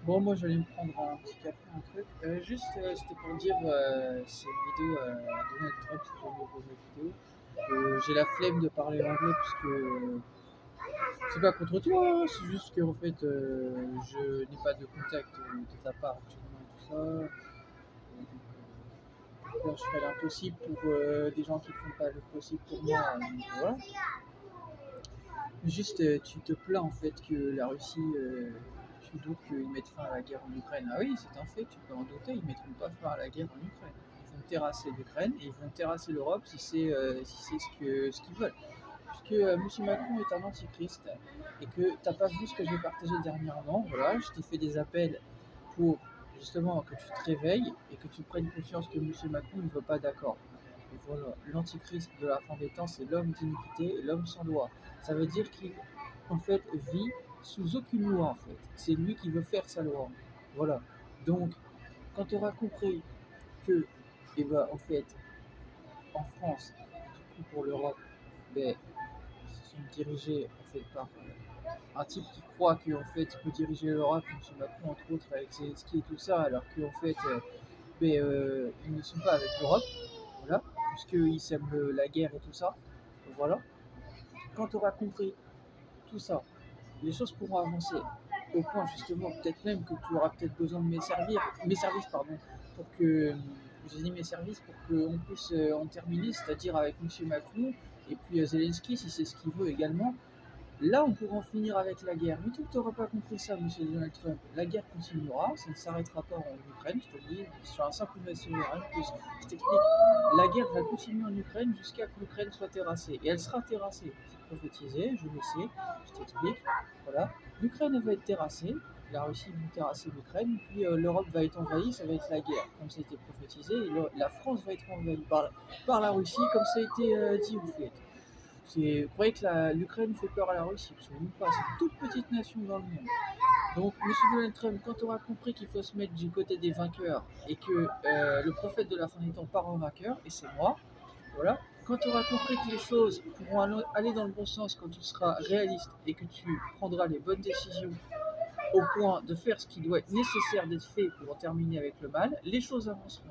Bon, moi j'allais me prendre un petit café, un truc. C'était pour dire, c'est une vidéo Donald Trump, si jamais vous voyez la vidéo. J'ai la flemme de parler anglais puisque c'est pas contre toi, hein, c'est juste que en fait je n'ai pas de contact de ta part actuellement et tout ça. Et donc, je ferai l'impossible pour des gens qui ne font pas le possible pour moi. Donc, voilà. Juste, tu te plains en fait que la Russie, tu doutes qu'ils mettent fin à la guerre en Ukraine. Ah oui, c'est un fait, tu peux en douter, ils mettront pas fin à la guerre en Ukraine. Ils vont terrasser l'Ukraine et ils vont terrasser l'Europe si c'est ce qu'ils veulent. Puisque M. Macron est un antichrist et que t'as pas vu ce que j'ai partagé dernièrement, voilà, je t'ai fait des appels pour justement que tu te réveilles et que tu prennes conscience que M. Macron ne veut pas d'accord. Et voilà, l'antichrist de la fin des temps, c'est l'homme d'iniquité et l'homme sans loi. Ça veut dire qu'il, en fait, vit sous aucune loi, en fait. C'est lui qui veut faire sa loi. Voilà. Donc, quand tu auras compris que, eh ben, en fait, en France, du coup pour l'Europe, ben, ils sont dirigés en fait par un type qui croit qu'en fait il peut diriger l'Europe, M. Macron entre autres avec Zelensky et tout ça, alors qu'en fait ils ne sont pas avec l'Europe, voilà, puisqu'ils sèment la guerre et tout ça, voilà. Quand tu auras compris tout ça, les choses pourront avancer au point justement peut-être même que tu auras peut-être besoin de mes services pardon, pour que j'ai dit mes services pour qu'on puisse en terminer, c'est-à-dire avec M. Macron et puis Zelensky si c'est ce qu'il veut également. Là, on pourra en finir avec la guerre. Mais tant que tu n'auras pas compris ça, monsieur Donald Trump, la guerre continuera, ça ne s'arrêtera pas en Ukraine, je te le dis, sur un simple message, rien de plus. Je t'explique, la guerre va continuer en Ukraine jusqu'à que l'Ukraine soit terrassée. Et elle sera terrassée, c'est prophétisé, je le sais, je t'explique. Voilà, l'Ukraine va être terrassée, la Russie va terrasser l'Ukraine, puis l'Europe va être envahie, ça va être la guerre, comme ça a été prophétisé, et la France va être envahie par la Russie, comme ça a été dit ou fait. Vous croyez que l'Ukraine fait peur à la Russie? Absolument pas, c'est une toute petite nation dans le monde. Donc, monsieur Donald Trump, quand tu auras compris qu'il faut se mettre du côté des vainqueurs et que le prophète de la fin des temps part en vainqueur, et c'est moi, voilà, quand tu auras compris que les choses pourront aller dans le bon sens quand tu seras réaliste et que tu prendras les bonnes décisions au point de faire ce qui doit être nécessaire d'être fait pour en terminer avec le mal, les choses avanceront.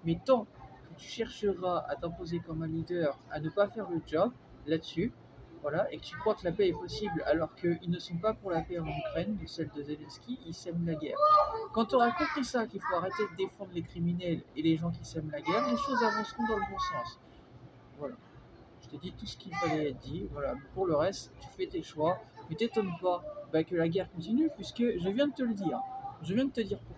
Mais tant que tu chercheras à t'imposer comme un leader, à ne pas faire le job là-dessus, voilà, et que tu crois que la paix est possible alors qu'ils ne sont pas pour la paix en Ukraine, de celle de Zelensky, ils sèment la guerre. Quand tu auras compris ça, qu'il faut arrêter de défendre les criminels et les gens qui sèment la guerre, les choses avanceront dans le bon sens. Voilà. Je t'ai dit tout ce qu'il fallait être dit. Voilà. Pour le reste, tu fais tes choix. Mais t'étonnes pas que la guerre continue, puisque je viens de te le dire. Je viens de te dire pourquoi.